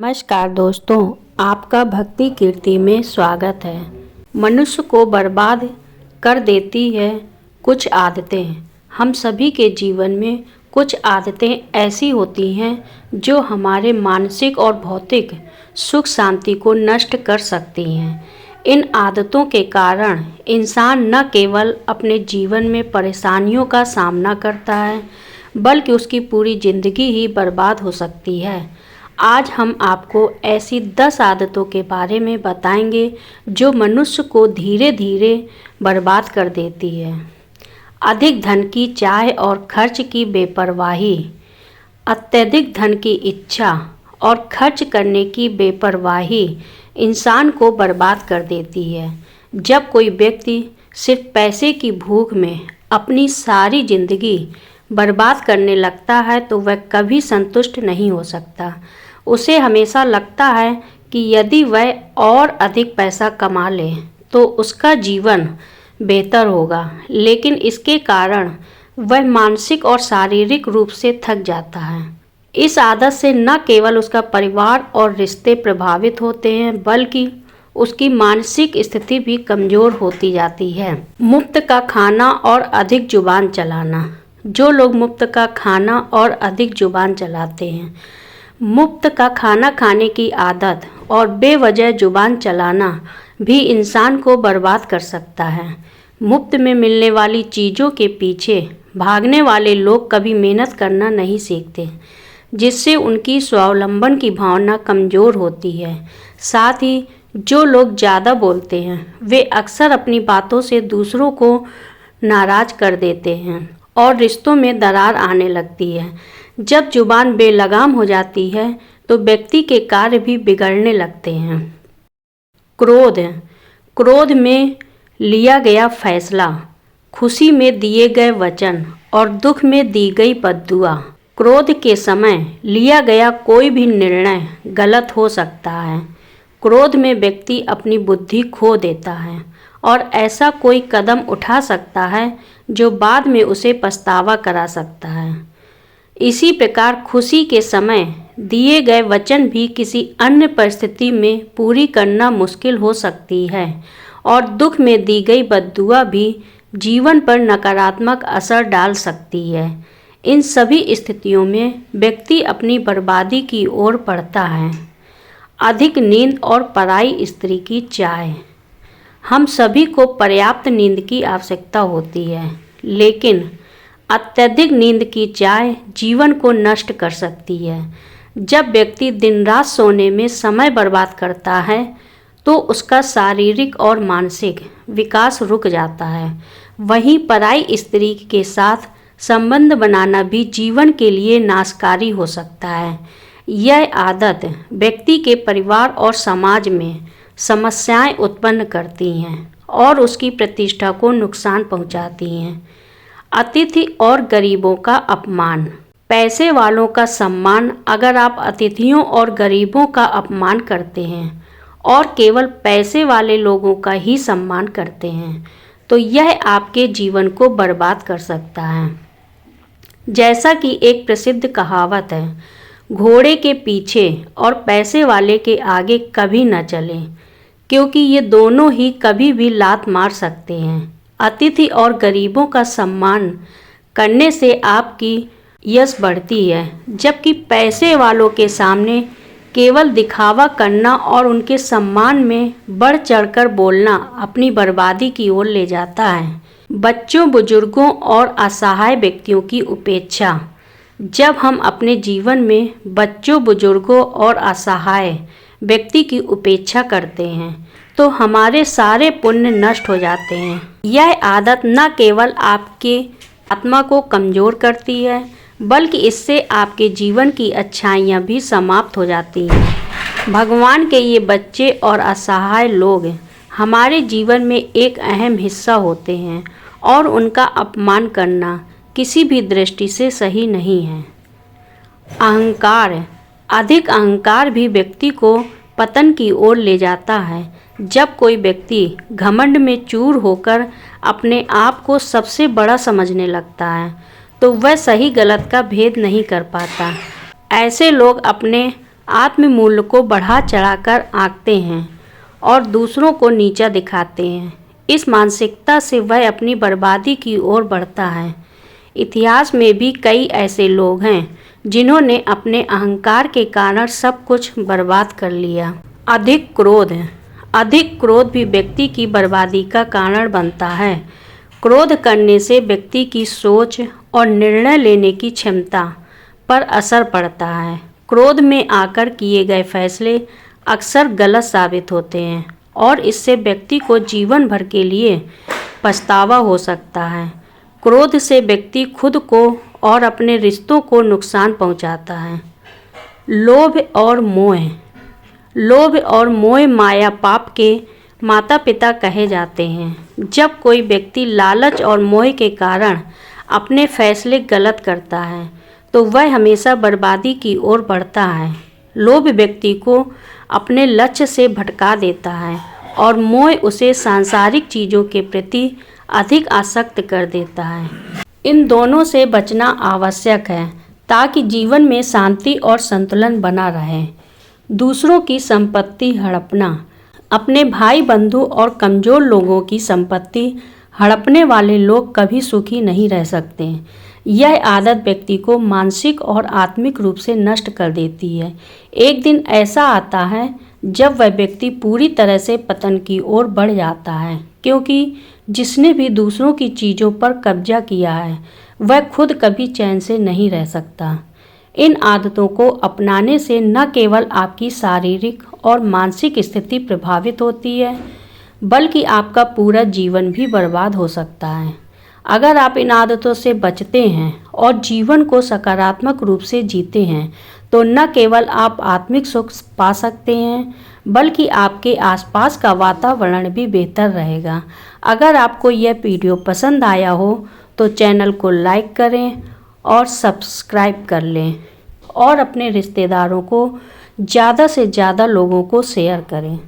नमस्कार दोस्तों, आपका भक्ति कीर्ति में स्वागत है। मनुष्य को बर्बाद कर देती है कुछ आदतें। हम सभी के जीवन में कुछ आदतें ऐसी होती हैं जो हमारे मानसिक और भौतिक सुख शांति को नष्ट कर सकती हैं। इन आदतों के कारण इंसान न केवल अपने जीवन में परेशानियों का सामना करता है, बल्कि उसकी पूरी जिंदगी ही बर्बाद हो सकती है। आज हम आपको ऐसी 10 आदतों के बारे में बताएंगे जो मनुष्य को धीरे धीरे बर्बाद कर देती है। अधिक धन की चाह और खर्च की बेपरवाही। अत्यधिक धन की इच्छा और खर्च करने की बेपरवाही इंसान को बर्बाद कर देती है। जब कोई व्यक्ति सिर्फ पैसे की भूख में अपनी सारी जिंदगी बर्बाद करने लगता है तो वह कभी संतुष्ट नहीं हो सकता। उसे हमेशा लगता है कि यदि वह और अधिक पैसा कमा ले तो उसका जीवन बेहतर होगा, लेकिन इसके कारण वह मानसिक और शारीरिक रूप से थक जाता है। इस आदत से न केवल उसका परिवार और रिश्ते प्रभावित होते हैं, बल्कि उसकी मानसिक स्थिति भी कमज़ोर होती जाती है। मुफ्त का खाना और अधिक जुबान चलाना। जो लोग मुफ्त का खाना और अधिक जुबान चलाते हैं, मुफ्त का खाना खाने की आदत और बेवजह जुबान चलाना भी इंसान को बर्बाद कर सकता है। मुफ्त में मिलने वाली चीज़ों के पीछे भागने वाले लोग कभी मेहनत करना नहीं सीखते, जिससे उनकी स्वावलंबन की भावना कमज़ोर होती है। साथ ही जो लोग ज़्यादा बोलते हैं वे अक्सर अपनी बातों से दूसरों को नाराज़ कर देते हैं और रिश्तों में दरार आने लगती है। जब जुबान बेलगाम हो जाती है तो व्यक्ति के कार्य भी बिगड़ने लगते हैं। क्रोध। क्रोध में लिया गया फैसला, खुशी में दिए गए वचन और दुख में दी गई बद्दुआ। क्रोध के समय लिया गया कोई भी निर्णय गलत हो सकता है। क्रोध में व्यक्ति अपनी बुद्धि खो देता है और ऐसा कोई कदम उठा सकता है जो बाद में उसे पछतावा करा सकता है। इसी प्रकार खुशी के समय दिए गए वचन भी किसी अन्य परिस्थिति में पूरी करना मुश्किल हो सकती है और दुख में दी गई बद्दुआ भी जीवन पर नकारात्मक असर डाल सकती है। इन सभी स्थितियों में व्यक्ति अपनी बर्बादी की ओर बढ़ता है। अधिक नींद और पराई स्त्री की चाह। हम सभी को पर्याप्त नींद की आवश्यकता होती है, लेकिन अत्यधिक नींद की चाह जीवन को नष्ट कर सकती है। जब व्यक्ति दिन रात सोने में समय बर्बाद करता है तो उसका शारीरिक और मानसिक विकास रुक जाता है। वहीं पराई स्त्री के साथ संबंध बनाना भी जीवन के लिए नाशकारी हो सकता है। यह आदत व्यक्ति के परिवार और समाज में समस्याएं उत्पन्न करती हैं और उसकी प्रतिष्ठा को नुकसान पहुंचाती हैं। अतिथि और गरीबों का अपमान। पैसे वालों का सम्मान। अगर आप अतिथियों और गरीबों का अपमान करते हैं और केवल पैसे वाले लोगों का ही सम्मान करते हैं तो यह आपके जीवन को बर्बाद कर सकता है। जैसा कि एक प्रसिद्ध कहावत है, घोड़े के पीछे और पैसे वाले के आगे कभी न चलें, क्योंकि ये दोनों ही कभी भी लात मार सकते हैं। अतिथि और गरीबों का सम्मान करने से आपकी यश बढ़ती है, जबकि पैसे वालों के सामने केवल दिखावा करना और उनके सम्मान में बढ़ चढ़कर बोलना अपनी बर्बादी की ओर ले जाता है। बच्चों, बुजुर्गों और असहाय व्यक्तियों की उपेक्षा। जब हम अपने जीवन में बच्चों, बुजुर्गों और असहाय व्यक्ति की उपेक्षा करते हैं तो हमारे सारे पुण्य नष्ट हो जाते हैं। यह आदत न केवल आपके आत्मा को कमज़ोर करती है, बल्कि इससे आपके जीवन की अच्छाइयाँ भी समाप्त हो जाती हैं। भगवान के ये बच्चे और असहाय लोग हमारे जीवन में एक अहम हिस्सा होते हैं और उनका अपमान करना किसी भी दृष्टि से सही नहीं है। अहंकार। अधिक अहंकार भी व्यक्ति को पतन की ओर ले जाता है। जब कोई व्यक्ति घमंड में चूर होकर अपने आप को सबसे बड़ा समझने लगता है तो वह सही गलत का भेद नहीं कर पाता। ऐसे लोग अपने आत्ममूल्य को बढ़ा चढ़ाकर आंकते हैं और दूसरों को नीचा दिखाते हैं। इस मानसिकता से वह अपनी बर्बादी की ओर बढ़ता है। इतिहास में भी कई ऐसे लोग हैं जिन्होंने अपने अहंकार के कारण सब कुछ बर्बाद कर लिया। अधिक क्रोध भी व्यक्ति की बर्बादी का कारण बनता है। क्रोध करने से व्यक्ति की सोच और निर्णय लेने की क्षमता पर असर पड़ता है। क्रोध में आकर किए गए फैसले अक्सर गलत साबित होते हैं और इससे व्यक्ति को जीवन भर के लिए पछतावा हो सकता है। क्रोध से व्यक्ति खुद को और अपने रिश्तों को नुकसान पहुंचाता है। लोभ और मोह माया पाप के माता पिता कहे जाते हैं। जब कोई व्यक्ति लालच और मोह के कारण अपने फैसले गलत करता है तो वह हमेशा बर्बादी की ओर बढ़ता है। लोभ व्यक्ति को अपने लक्ष्य से भटका देता है और मोह उसे सांसारिक चीज़ों के प्रति अधिक आसक्त कर देता है। इन दोनों से बचना आवश्यक है ताकि जीवन में शांति और संतुलन बना रहे। दूसरों की संपत्ति हड़पना। अपने भाई बंधु और कमज़ोर लोगों की संपत्ति हड़पने वाले लोग कभी सुखी नहीं रह सकते। यह आदत व्यक्ति को मानसिक और आत्मिक रूप से नष्ट कर देती है। एक दिन ऐसा आता है जब वह व्यक्ति पूरी तरह से पतन की ओर बढ़ जाता है, क्योंकि जिसने भी दूसरों की चीज़ों पर कब्जा किया है वह खुद कभी चैन से नहीं रह सकता। इन आदतों को अपनाने से न केवल आपकी शारीरिक और मानसिक स्थिति प्रभावित होती है, बल्कि आपका पूरा जीवन भी बर्बाद हो सकता है। अगर आप इन आदतों से बचते हैं और जीवन को सकारात्मक रूप से जीते हैं तो न केवल आप आत्मिक सुख पा सकते हैं, बल्कि आपके आसपास का वातावरण भी बेहतर रहेगा। अगर आपको यह वीडियो पसंद आया हो तो चैनल को लाइक करें और सब्सक्राइब कर लें और अपने रिश्तेदारों को ज़्यादा से ज़्यादा लोगों को शेयर करें।